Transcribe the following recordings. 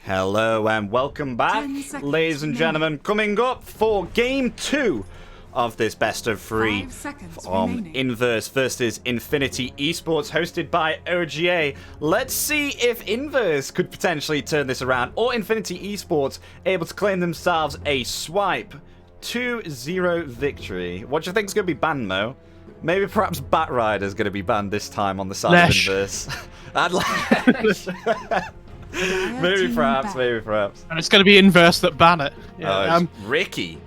Hello and welcome back, ladies and gentlemen. Coming up for Game 2 of this best of 3 from Inverse versus Infinity Esports, hosted by OGA. Let's see if Inverse could potentially turn this around, or Infinity Esports able to claim themselves a swipe 2-0 victory. What do you think is going to be banned, Mo? Maybe perhaps Batrider's going to be banned this time on the side of Inverse. And Lash. Maybe perhaps. And it's going to be Inverse that ban it. Yeah, Ricky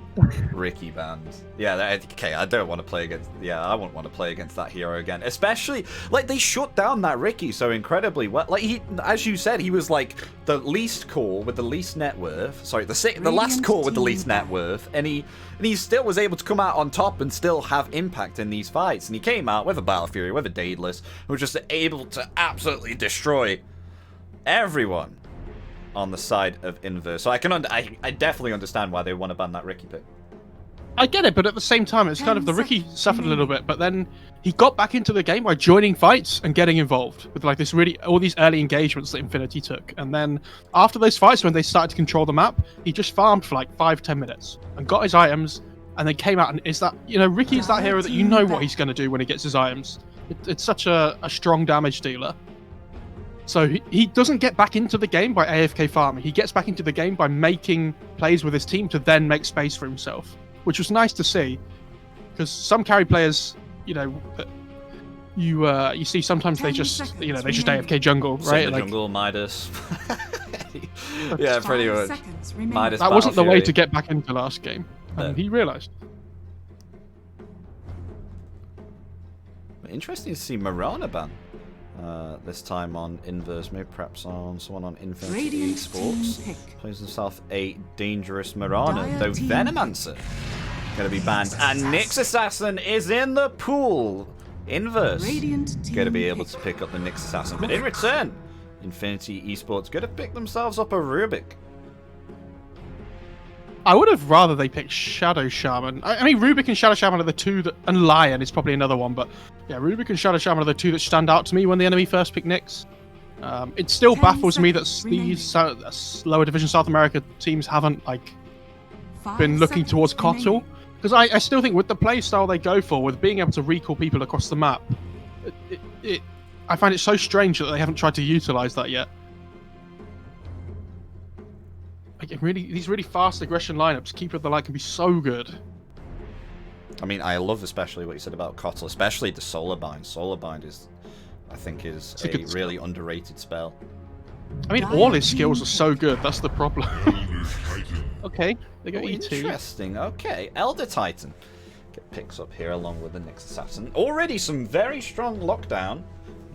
banned. Yeah, okay, I don't want to play against... Yeah, I wouldn't want to play against that hero again. Especially, like, they shut down that Ricky so incredibly well. Like, he, as you said, he was, like, the least core with the least net worth. Sorry, the last core with the least net worth. And he still was able to come out on top and still have impact in these fights. And he came out with a Battle Fury, with a Daedalus, who was just able to absolutely destroy everyone on the side of Inverse. So I definitely understand why they want to ban that Ricky pick. I get it, but at the same time, it's kind of the Ricky suffered a little bit, but then he got back into the game by joining fights and getting involved with like this all these early engagements that Infinity took. And then after those fights, when they started to control the map, he just farmed for like 5-10 minutes and got his items, and then came out and is that, you know, Ricky is that hero that you know what he's going to do when he gets his items. It's such a strong damage dealer. So he doesn't get back into the game by AFK farming. He gets back into the game by making plays with his team to then make space for himself, which was nice to see. Because some carry players, you know, you see sometimes they just AFK jungle, right? Like, jungle, Midas. Yeah, pretty much. Midas. That wasn't the way to get back into last game, and he realized. Interesting to see Marana ban. This time on Inverse, maybe perhaps on someone on Infinity Esports. Plays himself a dangerous Marana, though Venomancer going to be banned. And Nyx Assassin is in the pool. Inverse going to be able to pick up the Nyx Assassin. But in return, Infinity Esports going to pick themselves up a Rubik. I would have rather they picked Shadow Shaman. I mean, Rubik and Shadow Shaman are the two that... And Lion is probably another one, but... Yeah, Rubik and Shadow Shaman are the two that stand out to me when the enemy first picked Nyx. It still baffles me that these lower division South America teams haven't, like, been looking towards Kotal. Because I still think with the play style they go for, with being able to recall people across the map, I find it so strange that they haven't tried to utilize that yet. Like, these really fast aggression lineups, Keeper of the Light can be so good. I mean, I love especially what you said about Kotal, especially the Solar Bind. Solar Bind I think is a really underrated spell. I mean, all his skills are so good, that's the problem. Okay, they got E2. Interesting, okay. Elder Titan picks up here along with the Nyx Assassin. Already some very strong lockdown.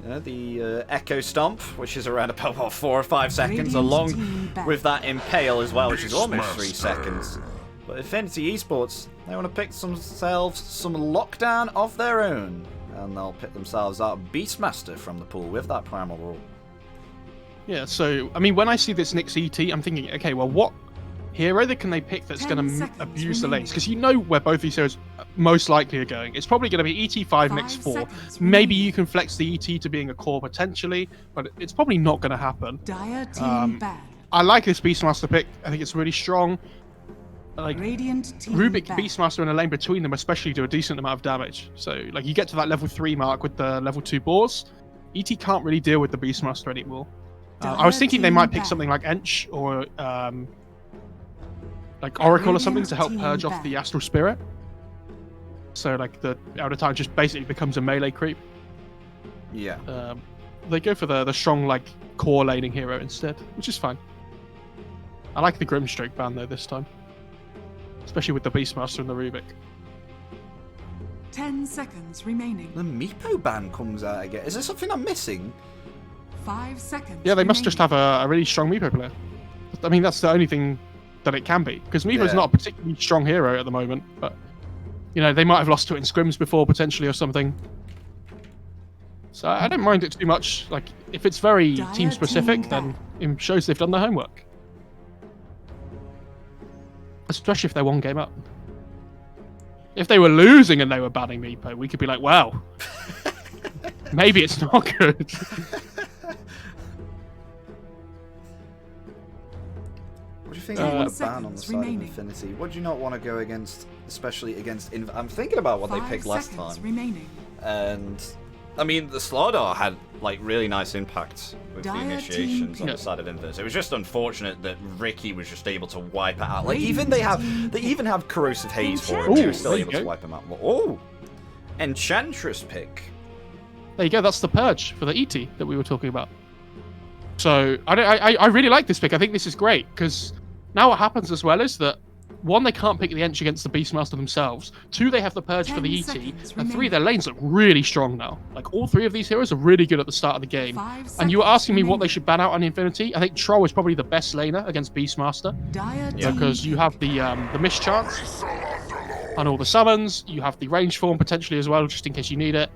You know, the Echo Stomp, which is around about, what, 4 or 5 seconds, along with that Impale as well, which is almost 3 seconds. But Infinity Esports, they want to pick themselves some lockdown of their own. And they'll pick themselves out Beastmaster from the pool with that Primal Rule. Yeah, so, I mean, when I see this Nyx ET, I'm thinking, okay, well, what hero can they pick that's going to abuse the lanes? Because you know where both these heroes most likely are going. It's probably going to be ET5, Nyx 4. Maybe you can flex the ET to being a core potentially, but it's probably not going to happen. I like this Beastmaster pick. I think it's really strong. Like, Rubik, Beastmaster, and a lane between them especially do a decent amount of damage. So, like, you get to that level 3 mark with the level 2 boars. ET can't really deal with the Beastmaster anymore. I was thinking they might pick something like Ench or like Oracle or something to help purge off the Astral Spirit. So, like, the Elder Titan just basically becomes a melee creep. Yeah. They go for the strong, like, core laning hero instead, which is fine. I like the Grimstroke ban, though, this time. Especially with the Beastmaster and the Rubik. 10 seconds remaining. The Meepo ban comes out again. Is there something I'm missing? 5 seconds. Yeah, they must just have a really strong Meepo player. I mean, that's the only thing that it can be. Because Meepo's not a particularly strong hero at the moment. But, you know, they might have lost to it in scrims before, potentially, or something. So I don't mind it too much. Like, if it's very team-specific, then it shows they've done their homework. Especially if they're 1 game up. If they were losing and they were banning Meepo, we could be like, wow. Maybe it's not good. you think you want to 10 ban on the seconds side of remaining. Infinity? What do you not want to go against, especially against... I'm thinking about what they 5 picked last seconds time. remaining. And, I mean, the Slardar had, like, really nice impact with the Dire initiations team on the pick. side of Inverse. It was just unfortunate that Ricky was just able to wipe it out. Like, Radiant even they team even have Corrosive Haze for him. Ooh, They were still there you able to go. wipe him out. Oh! Enchantress pick. There you go. That's the purge for the ET that we were talking about. So I really like this pick. I think this is great because now what happens as well is that 1, they can't pick the Ench against the Beastmaster themselves. 2, they have the purge for 10 the ET, seconds and 3, remaining. their lanes look really strong now. Like all 3 of these heroes are really good at the start of the game. 5 And you were seconds asking me what they remaining. should ban out on Infinity. I think Troll is probably the best laner against Beastmaster Dire Yeah. team because you have the mischance and all the summons. You have the range form potentially as well, just in case you need it.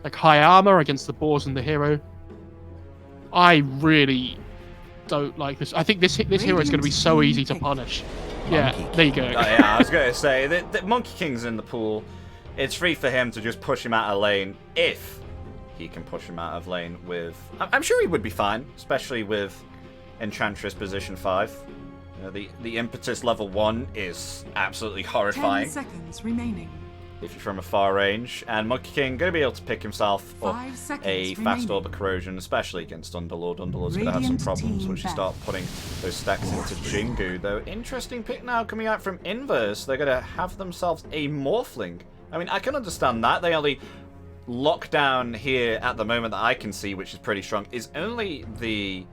Like high armor against the boars and the hero. I really don't like this. I think this hero is going to be so easy to punish. Yeah, there you go. Oh, yeah, I was going to say, the Monkey King's in the pool. It's free for him to just push him out of lane if he can push him out of lane with... I'm sure he would be fine, especially with Enchantress position 5. You know, the impetus level 1 is absolutely 10 horrifying seconds remaining. if you're from a far range. And Monkey King going to be able to pick himself up 5 seconds a fast remaining. orb of corrosion, especially against Underlord. Underlord's going to have some Radiant problems team once you back. start putting those stacks into Jingu. Though, interesting pick now coming out from Inverse. They're going to have themselves a Morphling. I mean, I can understand that. They only lockdown here at the moment that I can see, which is pretty strong, is only the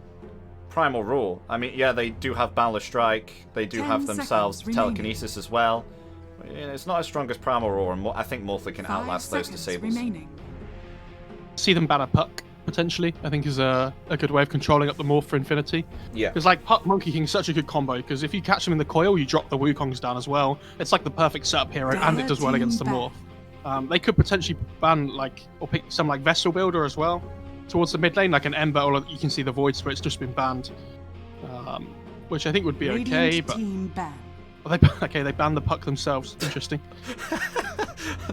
Primal Roar. I mean, yeah, they do have Boundless Strike. They do 10 have themselves seconds remaining. Telekinesis as well. Yeah, it's not as strong as Primal Roar, and I think Morphling can 5 outlast those seconds disables. remaining. See them ban a Puck potentially. I think is a good way of controlling up the Morph for Infinity. Yeah. Because like Puck Monkey King is such a good combo. Because if you catch them in the coil, you drop the Wukongs down as well. It's like the perfect setup hero, and it does well against the Morph. They could potentially ban like or pick some like Vessel Builder as well towards the mid lane, like an Ember, or you can see the Void Spirit's just been banned, which I think would be okay. Radiant But team ban. they banned the Puck themselves. Interesting.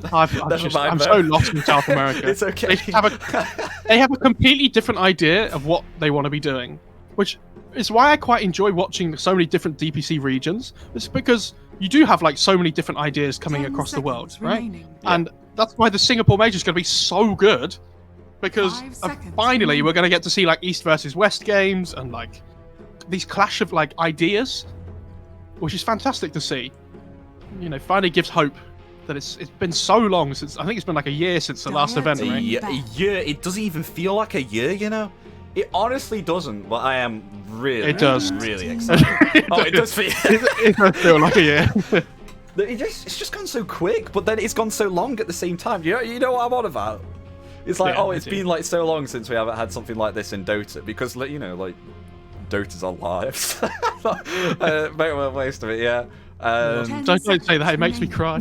Never mind, I'm Mo. so lost in South America. It's okay. They have a completely different idea of what they want to be doing, which is why I quite enjoy watching so many different DPC regions. It's because you do have like so many different ideas coming 10 across the world, seconds right? remaining. And that's why the Singapore Major is going to be so good, because 5 seconds finally remaining. we're going to get to see like East versus West games and like these clash of like ideas, which is fantastic to see. You know, finally gives hope that it's been so long since, I think it's been like a year since the last event, Dire right? team. A year. It doesn't even feel like a year, you know? It honestly doesn't, but I am really, It does. really excited. Oh, it does feel... It does feel like a year. It's just gone so quick, but then it's gone so long at the same time. You know what I'm on about? It's like, Yeah, oh, I it's do. been like so long since we haven't had something like this in Dota, because, you know, like, Dota's our lives. Make the most of it, yeah. Don't say that, it makes me cry.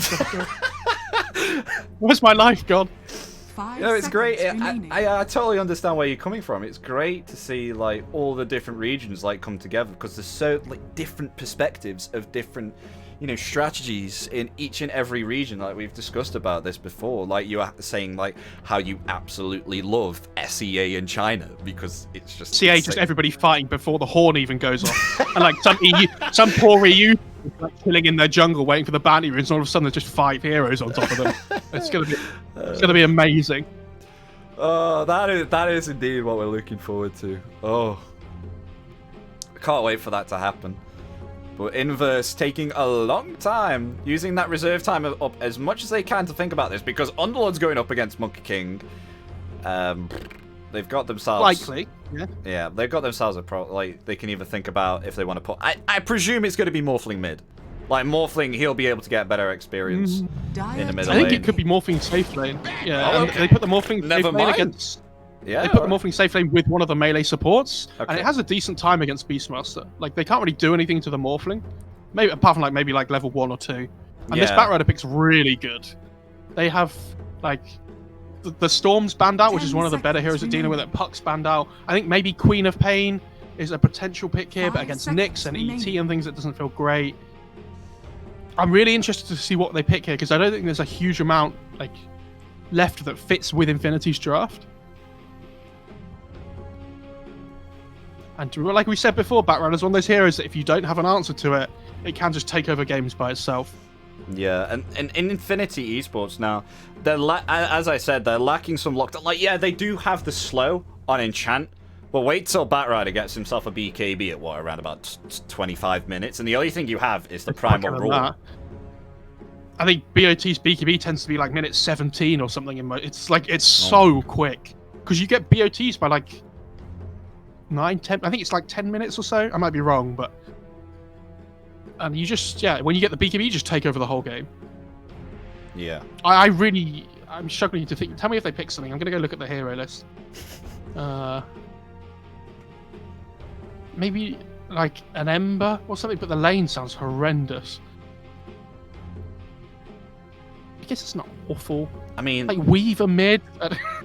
Where's my life gone? 5 You know, it's great. seconds remaining. I totally understand where you're coming from. It's great to see like all the different regions like come together, because there's so like different perspectives of different, you know, strategies in each and every region. Like we've discussed about this before. Like you are saying like how you absolutely love SEA in China because it's just CA just everybody fighting before the horn even goes off, and like some poor EU like chilling in their jungle waiting for the bounty runes, and all of a sudden there's just 5 heroes on top of them. It's gonna be amazing. Oh, that is indeed what we're looking forward to. Oh, I can't wait for that to happen. But Inverse taking a long time, using that reserve time up as much as they can to think about this, because Underlord's going up against Monkey King. They've got themselves... Likely, yeah. Yeah, they've got themselves a like, they can either think about if they want to put... I presume it's going to be Morphling mid. Like, Morphling, he'll be able to get better experience in the middle I think lane. it could be Morphling safe lane. Yeah, Oh, and okay. they put the Morphling Never safe lane mind. against... Yeah, They put the Morphling safe lane with one of the melee supports, and Okay. it has a decent time against Beastmaster. Like, they can't really do anything to the Morphling, maybe apart from maybe level 1 or 2. And this Yeah. Batrider pick's really good. They have like the Storm's banned out, which 10 is one of the better seconds heroes at dealing with it. remaining. Puck's banned out. I think maybe Queen of Pain is a potential pick here, but 5 against seconds Nyx and ET remaining. and things, it doesn't feel great. I'm really interested to see what they pick here, because I don't think there's a huge amount left that fits with Infinity's draft. And like we said before, Batrider's one of those heroes that if you don't have an answer to it, it can just take over games by itself. Yeah, and in Infinity Esports now, they're as I said, they're lacking some lockdown. Like, yeah, they do have the slow on Enchant, but wait till Batrider gets himself a BKB at what, around about 25 minutes, and the only thing you have is the Primal Roar. I think BO3's BKB tends to be like minute 17 or something. It's like so quick because you get BOTs by like 9, 10. I think it's like 10 minutes or so. I might be wrong, but and you just when you get the BKB, you just take over the whole game. Yeah. I'm struggling to think. Tell me if they pick something. I'm gonna go look at the hero list. Maybe like an Ember or something, but the lane sounds horrendous. I guess it's not awful. I mean, like Weaver mid.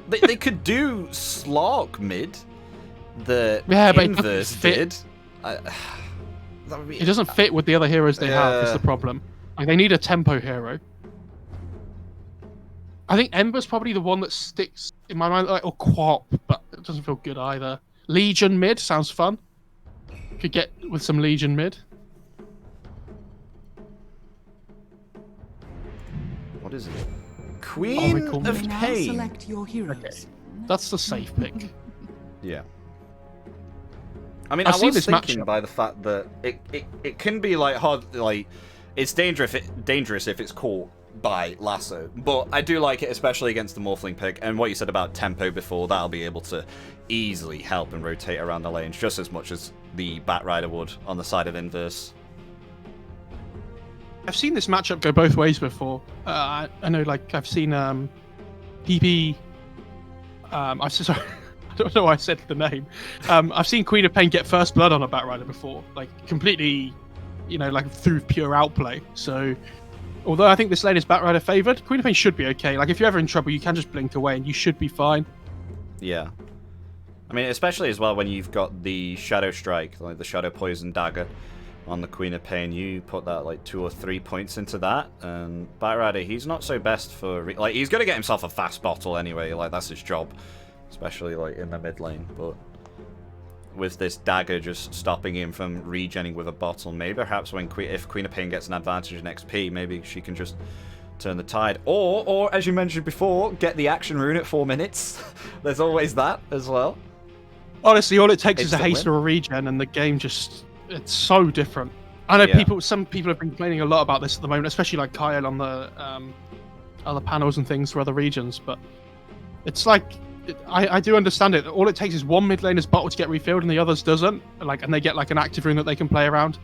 they could do Slark mid. The but Inverse did. It doesn't fit with the other heroes they have. Is the problem. Like they need a tempo hero. I think Ember's probably the one that sticks in my mind, or Quap, but it doesn't feel good either. Legion mid sounds fun. Could get with some Legion mid. What is it? Queen of Pain. Select your heroes. Okay. That's the safe pick. Yeah. I mean, I was thinking by the fact that it can be like hard, like it's dangerous if it's caught by lasso, but I do like it, especially against the Morphling pick. And what you said about tempo before, that'll be able to easily help and rotate around the lanes just as much as the Batrider would on the side of Inverse. I've seen this matchup go both ways before. I know, like I've seen PP. Sorry, I don't know why I said the name. I've seen Queen of Pain get first blood on a Batrider before, like completely, like through pure outplay. So, although I think this lane is Batrider favored, Queen of Pain should be okay. Like if you're ever in trouble, you can just blink away and you should be fine. Yeah. I mean, especially as well when you've got the Shadow Strike, like the Shadow Poison Dagger on the Queen of Pain, you put that like 2 or 3 points into that, and Batrider, he's not so best for like he's gonna get himself a fast bottle anyway, like that's his job, especially like in the mid lane. But with this dagger just stopping him from regenning with a bottle, maybe perhaps if Queen of Pain gets an advantage in XP, maybe she can just turn the tide, or as you mentioned before, get the action rune at 4 minutes. There's always that as well. Honestly, all it takes is a haste or a regen, and the game it's so different. I know some people have been complaining a lot about this at the moment, especially like Kyle on the other panels and things for other regions, but it's like, I do understand it. All it takes is one mid laner's bottle to get refilled and the others doesn't, and they get like an active rune that they can play around.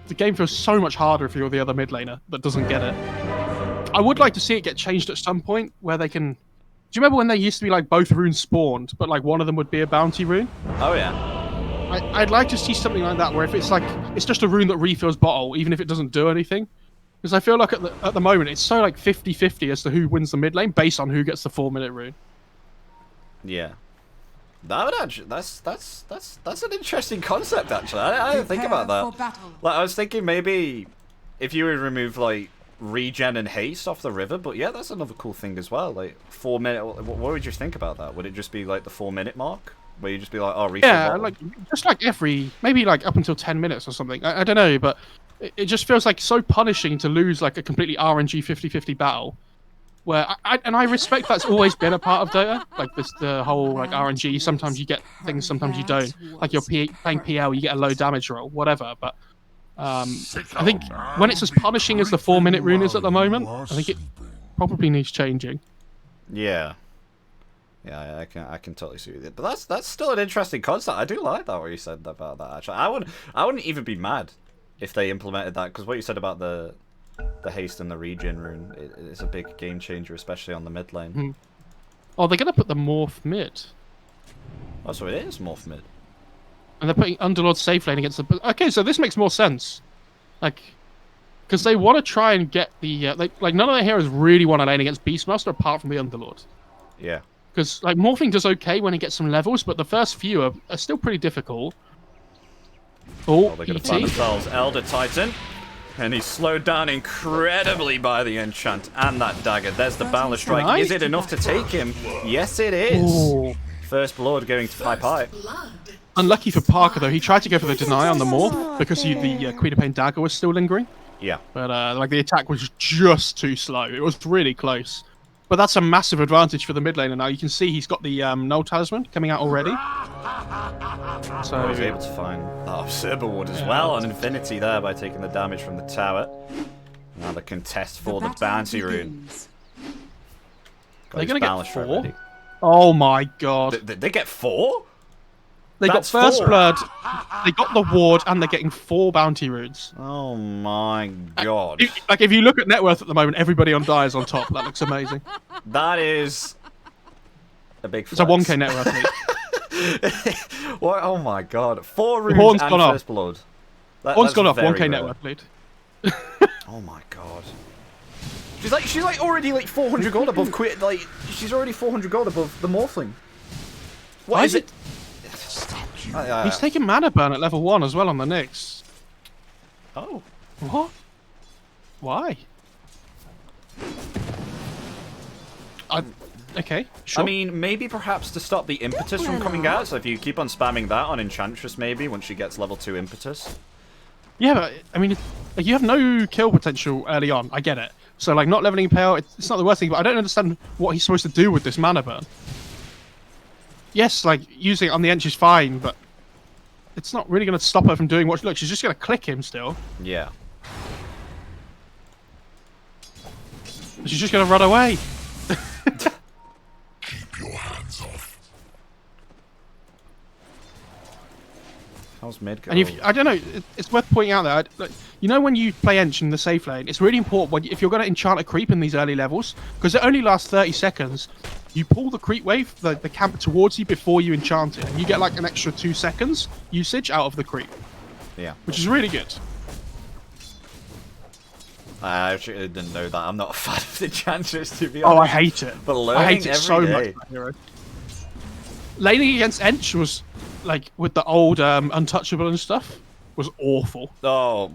The game feels so much harder if you're the other mid laner that doesn't get it. I would like to see it get changed at some point where they can... Do you remember when they used to be like both runes spawned, but like one of them would be a bounty rune? Oh yeah. I'd like to see something like that, where if it's like it's just a rune that refills bottle, even if it doesn't do anything. Because I feel like at the moment it's so like 50-50 as to who wins the mid lane based on who gets the 4-minute rune. Yeah, that would actually that's an interesting concept actually. I didn't think about that. Like I was thinking maybe if you would remove like regen and haste off the river, but yeah, that's another cool thing as well. Like 4 minute. What would you think about that? Would it just be like the 4-minute mark? Where you just be like, oh, refill bottle? Like just like maybe like up until 10 minutes or something. I don't know, but it just feels like so punishing to lose like a completely RNG 50-50 battle. Where I respect that's always been a part of Dota, like the whole like RNG. Sometimes you get things, sometimes you don't. Like you're playing PL, you get a low damage roll, whatever. But I think when it's as punishing as the 4-minute rune is at the moment, I think it probably needs changing. Yeah. Yeah, I can totally see it. But that's still an interesting concept. I do like that what you said about that. Actually, I wouldn't even be mad if they implemented that, because what you said about the haste and the regen rune, it's a big game changer, especially on the mid lane. Oh, they're gonna put the morph mid. Oh, so it is morph mid. And they're putting Underlord safe lane against the. Okay, so this makes more sense. Like, because they want to try and get the like none of their heroes really want to lane against Beastmaster apart from the Underlord. Yeah. Because like Morphling does okay when he gets some levels, but the first few are still pretty difficult. Oh, they're going to find themselves Elder Titan. And he's slowed down incredibly by the enchant and that dagger. There's the Boundless Strike. Nice. Is it enough to take him? Yes, it is. Ooh. First blood going to Pai Pai. Unlucky for Parker, though, he tried to go for the deny on the morph because the Queen of Pain dagger was still lingering. Yeah. But like the attack was just too slow. It was really close. But that's a massive advantage for the mid laner now. You can see he's got the Null Talisman coming out already. So He's able to find that Observer Ward as well on Infinity there by taking the damage from the tower. Now the contest for the bounty rune. They're going to get 4? Oh my god. Did they get 4? They That's got First 4. Blood, they got the ward, and they're getting 4 bounty runes. Oh my god. If you look at net worth at the moment, everybody on Die is on top. That looks amazing. That is a big flex. It's a 1k net worth lead. What? Oh my god. 4 runes Horn's and gone First Blood. Horn's gone off, very 1k net rare. worth lead. Oh my god. She's like already like 400 gold above she's already 400 gold above the Morphling. What is it? He's taking mana burn at level 1 as well on the Nyx. Oh. What? Why? Okay, sure. I mean, maybe perhaps to stop the impetus from coming out, so if you keep on spamming that on Enchantress maybe, once she gets level 2 impetus. Yeah, but, I mean, like, you have no kill potential early on, I get it. So, like, not leveling Pale, it's not the worst thing, but I don't understand what he's supposed to do with this mana burn. Yes, like, using it on the Ench is fine, but it's not really going to stop her from doing what... Look, she's just going to click him still. Yeah. She's just going to run away. Keep your hands off. How's mid go? And if, I don't know, it's worth pointing out that, like, you know when you play Ench in the safe lane, it's really important if you're going to enchant a creep in these early levels, because it only lasts 30 seconds, you pull the creep wave, the camp towards you before you enchant it, and you get like an extra 2 seconds usage out of the creep. Yeah. Which is really good. I actually didn't know that. I'm not a fan of the Enchantress, to be honest. Oh, I hate it. But I hate it so day. much. That hero. Laning against Ench was, like, with the old Untouchable and stuff, was awful. Oh,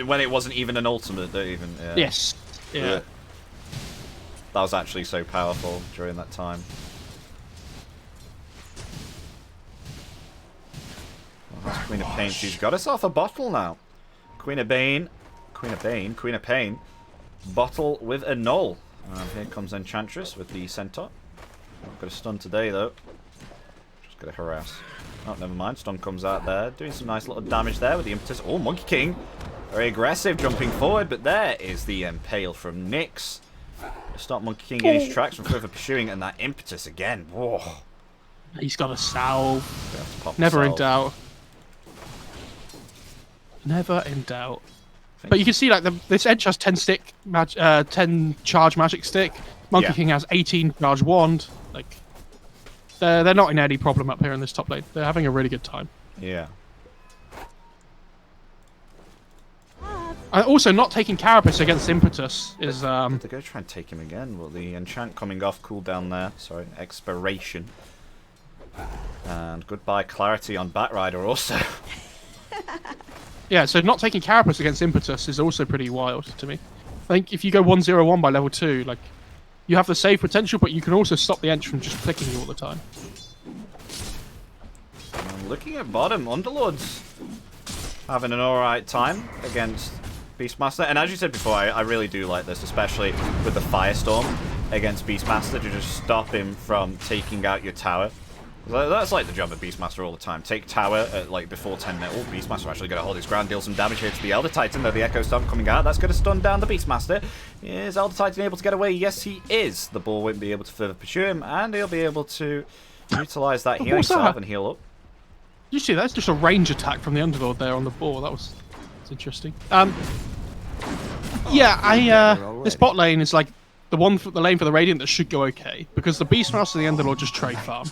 when it wasn't even an ultimate, don't even. Yeah. Yes. Yeah. That was actually so powerful during that time. Well, that's Queen of Pain. She's got herself a bottle now. Queen of Pain. Bottle with a null. Here comes Enchantress with the centaur. Not got a stun today though. Just got to harass. Oh, never mind. Stun comes out there, doing some nice little damage there with the impetus. Oh, Monkey King, very aggressive, jumping forward. But there is the impale from Nyx. Stop Monkey King in his tracks from further pursuing, and that impetus again. Whoa. He's got a salve. Pop Never in salve. doubt. Never in doubt. But you can see, like, this Edge has 10 charge magic stick. Monkey King has 18 charge wand. Like, they're not in any problem up here in this top lane. They're having a really good time. Yeah. And also, not taking Carapace against Impetus is... They're going to try and take him again. Well, the enchant coming off, cooldown there. Sorry, expiration. And goodbye clarity on Batrider also. Yeah, so not taking Carapace against Impetus is also pretty wild to me. I think if you go 1-0-1 by level 2, like, you have the save potential, but you can also stop the Ench from just clicking you all the time. Looking at bottom, Underlords having an alright time against Beastmaster. And as you said before, I really do like this, especially with the Firestorm against Beastmaster, to just stop him from taking out your tower. That's like the job of Beastmaster all the time. Take tower at like before 10 minutes. Oh, Beastmaster actually going to hold his ground, deal some damage here to the Elder Titan, though the Echo Storm coming out. That's going to stun down the Beastmaster. Is Elder Titan able to get away? Yes, he is. The ball won't be able to further pursue him, and he'll be able to utilize that healing salve and heal up. You see, that's just a range attack from the Underlord there on the ball. That's interesting. Yeah, this bot lane is like the lane for the Radiant that should go okay, because the Beastmaster and the Underlord just trade farm.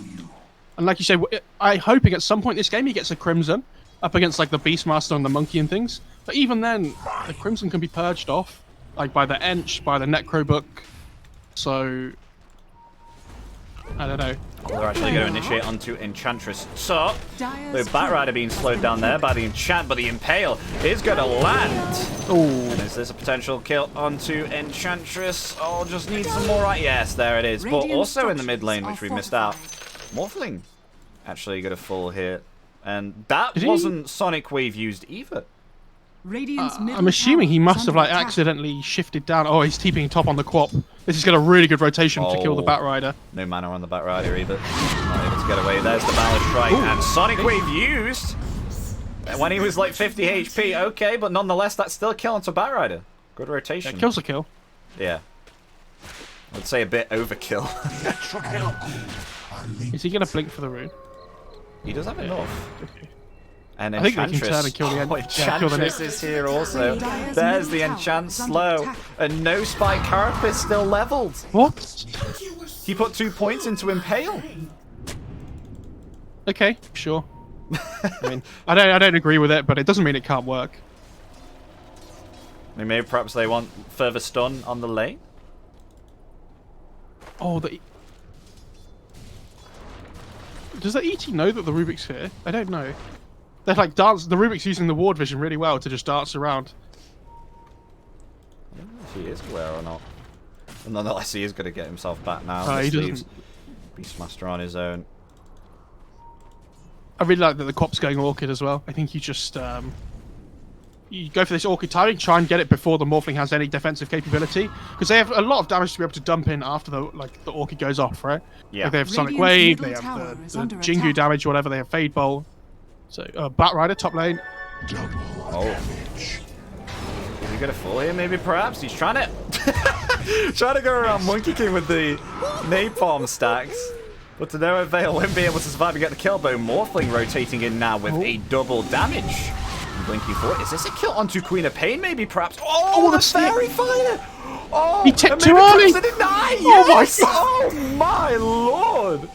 And like you say, I'm hoping at some point this game he gets a Crimson up against like the Beastmaster and the Monkey and things. But even then, the Crimson can be purged off, like by the Ench, by the Necro Book. So I don't know. They're actually going to initiate onto Enchantress. So, with Batrider being slowed down there by the Enchant, but the Impale is going to land. Oh, And is this a potential kill onto Enchantress? Oh, just needs some more right. Yes, there it is. But also in the mid lane, which we missed out. Morphling Actually got a full hit. And that Did he? wasn't Sonic Wave used either. Radiant's middle I'm assuming tower he is must have under like attack. accidentally shifted down. Oh, he's TPing top on the Quap. This has got a really good rotation to kill the Oh. Bat Rider. No mana on the Batrider either. Not able to get away. There's the Balance Strike. And Sonic Wave used when he was like 50 HP. Okay, but nonetheless, that's still a kill onto Batrider. Good rotation. Yeah, kills a kill. Yeah. I'd say a bit overkill. Is he gonna blink for the rune? He does have enough. Okay. And I think they can Enchantress. turn and kill the end. Oh, Yeah, kill the Enchantress Nick. is here also. Dire's There's the middle tower enchant is under slow. attack. And no Spike Carapace still leveled. What? He put 2 points into Impale. Okay, sure. I mean, I don't agree with it, but it doesn't mean it can't work. I mean, maybe perhaps they want further stun on the lane. Oh, does the ET know that the Rubik's here? I don't know. They're like dance. The Rubik's using the ward vision really well to just dance around. I don't know if he is aware or not. And nonetheless, he is going to get himself back now. He This leaves doesn't. Beastmaster on his own. I really like that the Quap's going Orchid as well. I think you just you go for this Orchid timing, try and get it before the Morphling has any defensive capability, because they have a lot of damage to be able to dump in after the Orchid goes off, right? Yeah. Like they have Sonic Radiant's Wave, middle they tower have is the under Jingu attack. damage, whatever. They have Fade Bowl. So Bat Rider top lane. Oh. Is he going to fall here? Maybe, perhaps. He's trying to... trying to go around Monkey King with the napalm stacks. But to no avail, won't be able to survive and get the kill. But Morphling rotating in now with a double damage. And blinking forward. Is this a kill onto Queen of Pain, maybe, perhaps? Oh, the Fairy Fire! Oh, He tipped and too maybe early! perhaps a deny! Oh my Yes! Oh my lord!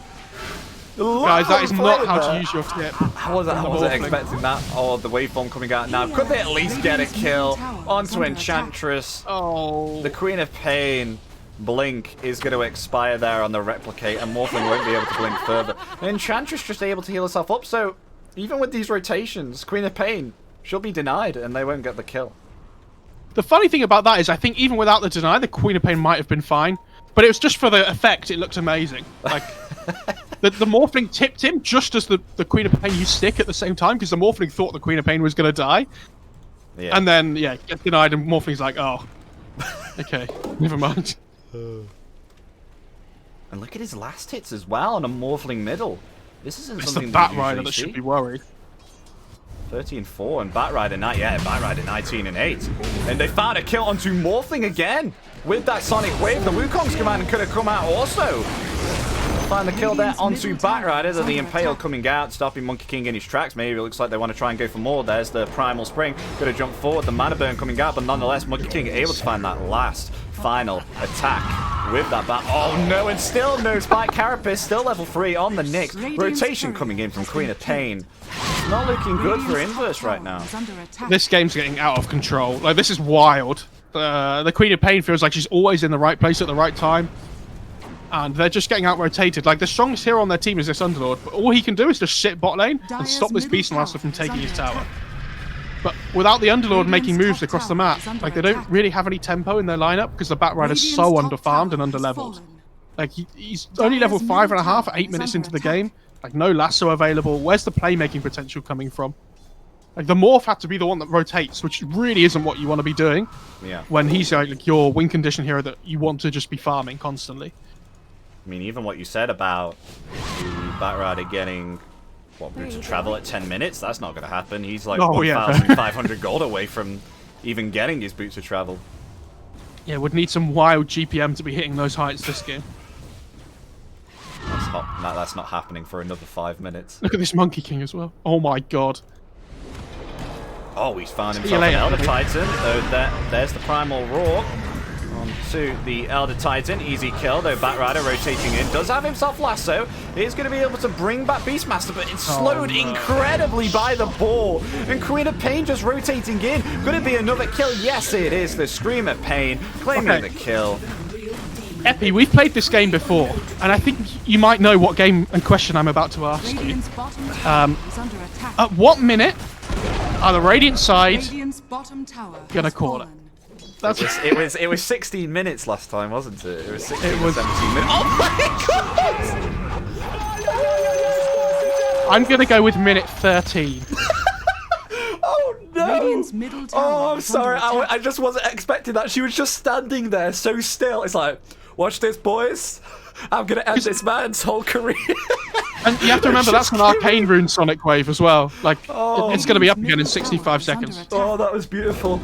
Guys, that is not how to there. use your tip. I wasn't Morphling. expecting that. Oh, the waveform coming out now. Could they at least get a kill onto Enchantress? Oh. The Queen of Pain blink is going to expire there on the replicate, and Morphling won't be able to blink further. And Enchantress just able to heal herself up, so even with these rotations, Queen of Pain, she'll be denied, and they won't get the kill. The funny thing about that is, I think even without the deny, the Queen of Pain might have been fine. But it was just for the effect. It looked amazing. Like the Morphling tipped him just as the Queen of Pain used stick at the same time, because the Morphling thought the Queen of Pain was going to die. Yeah. And then, yeah, gets denied, and Morphling's like, oh, okay, never mind. And look at his last hits as well on a Morphling middle. This isn't It's the something Bat we Rider usually that should see. be worried. 13-4 and Batrider 19-8. And they found a kill onto Morphling again with that Sonic Wave. The Wukong's command could have come out also. Find the kill there onto Batrider. Then the Impale coming out, stopping Monkey King in his tracks. Maybe it looks like they want to try and go for more. There's the Primal Spring. Gonna jump forward. The Mana Burn coming out, but nonetheless, Monkey King able to find that last final attack with that bat. Oh no, and still no Spike Carapace. Still level 3 on the Nyx. Rotation coming in from Queen of Pain. It's not looking good for Inverse right now. This game's getting out of control. Like, this is wild. The Queen of Pain feels like she's always in the right place at the right time. And they're just getting out-rotated. Like, the strongest hero on their team is this Underlord, but all he can do is just sit bot lane and stop this Beastmaster from taking his tower. But without the Underlord making moves across the map, like, they don't really have any tempo in their lineup because the Batrider's so underfarmed and underleveled. Like, he's only level 5.5 at 8 minutes into the game. Like, no lasso available. Where's the playmaking potential coming from? Like, the Morph had to be the one that rotates, which really isn't what you want to be doing. Yeah. When he's like your win condition hero that you want to just be farming constantly. I mean, even what you said about the Batrider getting, what, route to travel at 10 minutes? That's not going to happen. He's like 1,500 gold away from even getting his boots of travel. Yeah, would need some wild GPM to be hitting those heights this game. That's not happening for another 5 minutes. Look at this Monkey King as well. Oh my god. Oh, he's found See you himself an later, Elder buddy. Titan. There's the Primal Roar. On to the Elder Titan. Easy kill, though Batrider rotating in. Does have himself lasso. He's going to be able to bring back Beastmaster, but it's slowed incredibly by the ball. And Queen of Pain just rotating in. Could it be another kill? Yes, it is. The Scream of Pain claiming the kill. Epi, we've played this game before, and I think you might know what game and question I'm about to ask you. Radiant's bottom tower is under attack. At what minute are the Radiant side Radiant's bottom tower gonna has call it? fallen. That's It was 16 minutes last time, wasn't it? It was 16 It was- or 17 minutes. Oh my god! I'm going to go with minute 13. Oh no! Radiant's middle tower Oh, I'm is sorry. under attack. I just wasn't expecting that. She was just standing there so still. It's like, watch this, boys. I'm gonna end this man's whole career. And you have to remember that's an arcane rune Sonic Wave as well. Like, Oh. it's going to be up again in 65 seconds. Oh, that was beautiful.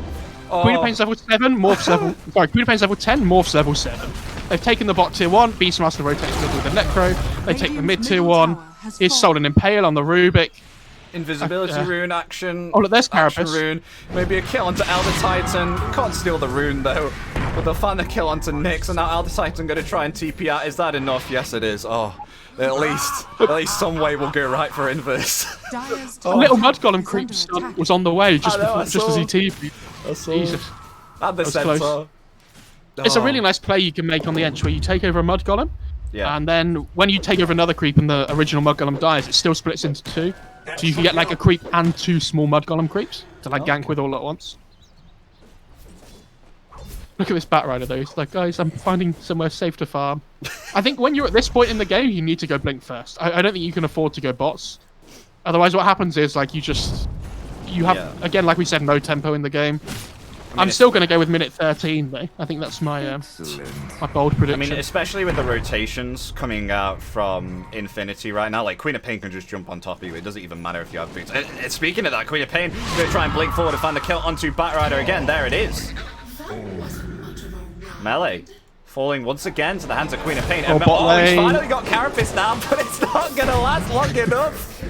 Oh. Queen of Pain's level 7, Morph's level... Sorry, Queen of Pain's level 10, Morph's level 7. They've taken the bot tier 1, Beastmaster rotates middle with the Necro. They take the mid tier 1. He's sold an Impale on the Rubik. Invisibility rune action. Oh, look, there's action Carapace. rune. Maybe a kill onto Elder Titan. Can't steal the rune though. But they'll find the kill onto Nyx, and now Elder Titan going to try and TP out. Is that enough? Yes, it is. Oh, at least some way will go right for Inverse. A little Mud Golem creep stunt was on the way just as he TP'd. Jesus. And the was sensor. close. It's a really nice play you can make on the Ench where you take over a Mud Golem, and then when you take over another creep and the original Mud Golem dies, it still splits into 2. So you can get like a creep and 2 small Mud Golem creeps to like gank with all at once. Look at this Bat Rider though. He's like, guys, I'm finding somewhere safe to farm. I think when you're at this point in the game, you need to go Blink first. I don't think you can afford to go bots. Otherwise, what happens is like you have again, like we said, no tempo in the game. I'm still going to go with minute 13 though. I think that's my my bold prediction. I mean, especially with the rotations coming out from Infinity right now, like Queen of Pain can just jump on top of you. It doesn't even matter if you have boots. Speaking of that, Queen of Pain going to try and blink forward and find the kill onto Bat Rider again. There it is. Melee falling once again to the hands of Queen of Pain. And he's finally got Carapace down, but it's not going to last long enough.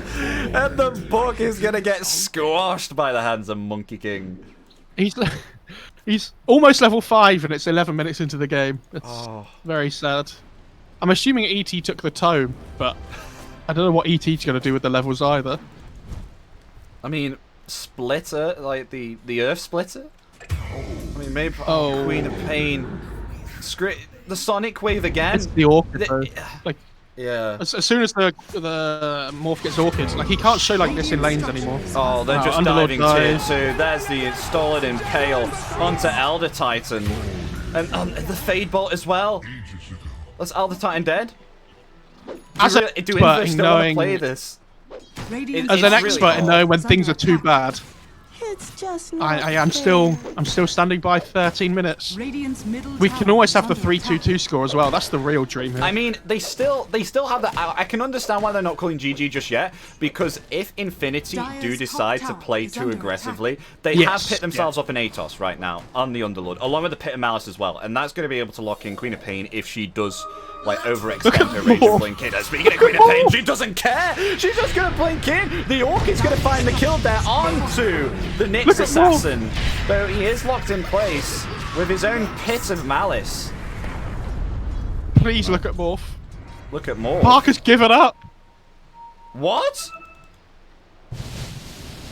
And the book is going to get squashed by the hands of Monkey King. He's almost level 5 and it's 11 minutes into the game. It's very sad. I'm assuming ET took the tome, but I don't know what ET's going to do with the levels either. I mean, Splitter, like the Earth Splitter? I mean, maybe Queen of Pain. The Sonic Wave again. It's the Orchid though. Like, yeah. As soon as the Morph gets Orchids, like he can't show like this in lanes anymore. Oh, they're just diving tier 2. There's the Stolen Impale onto Elder Titan. And the Fade Bolt as well. That's Elder Titan dead? Do Inverse still want to play this? As an expert in knowing when things are too bad, It's just I'm still standing by 13 minutes. We can always have the 3-2-2 score as well. That's the real dream here. I mean, they still have that. I can understand why they're not calling GG just yet, because if Infinity do decide to play too aggressively, they have pit themselves up in Atos right now on the Underlord, along with the Pit of Malice as well, and that's going to be able to lock in Queen of Pain if she does like overextend her range of blink in. Speaking of Queen of Pain, she doesn't care. She's just going to blink in. The Orchid's going to find the kill there onto the Nyx assassin, though he is locked in place with his own Pit of Malice. Please look at Morph. Look at Morph. Parker's given up. What?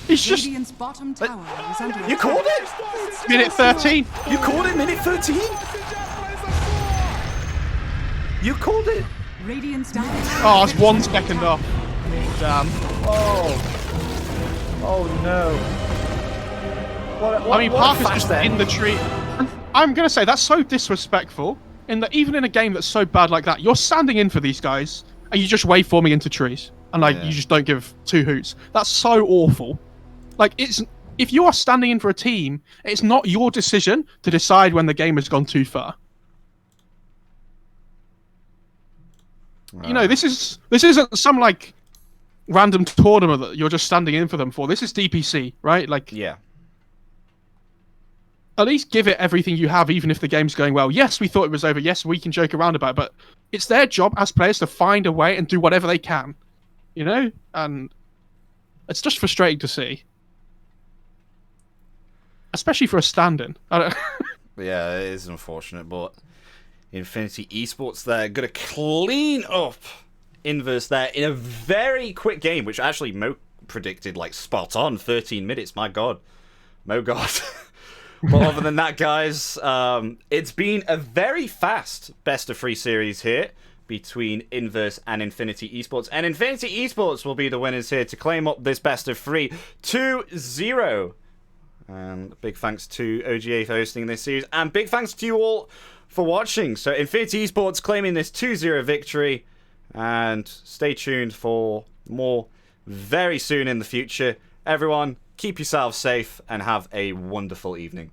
He's just... Bottom tower is under You called it? Minute 13. You called it minute 13? You called it. Oh, it's 1 second off. Damn. Oh no. I mean, Parker's just in the tree. I'm going to say that's so disrespectful. In that, even in a game that's so bad like that, you're standing in for these guys, and you just waveforming into trees, and like you just don't give 2 hoots. That's so awful. Like, if you are standing in for a team, it's not your decision to decide when the game has gone too far. You know, this isn't some like random tournament that you're just standing in for them for. This is DPC, right? Like, yeah. At least give it everything you have, even if the game's going well. Yes, we thought it was over. Yes, we can joke around about it, but it's their job as players to find a way and do whatever they can. You know? And it's just frustrating to see. Especially for a stand-in. Yeah, it is unfortunate, but Infinity Esports there gonna clean up Inverse there in a very quick game, which actually Mo predicted like spot on, 13 minutes. My God. Mo God. But other than that, guys, it's been a very fast best-of-3 series here between Inverse and Infinity Esports. And Infinity Esports will be the winners here to claim up this best-of-3 2-0. And big thanks to OGA for hosting this series. And big thanks to you all for watching. So Infinity Esports claiming this 2-0 victory. And stay tuned for more very soon in the future. Everyone, keep yourselves safe and have a wonderful evening.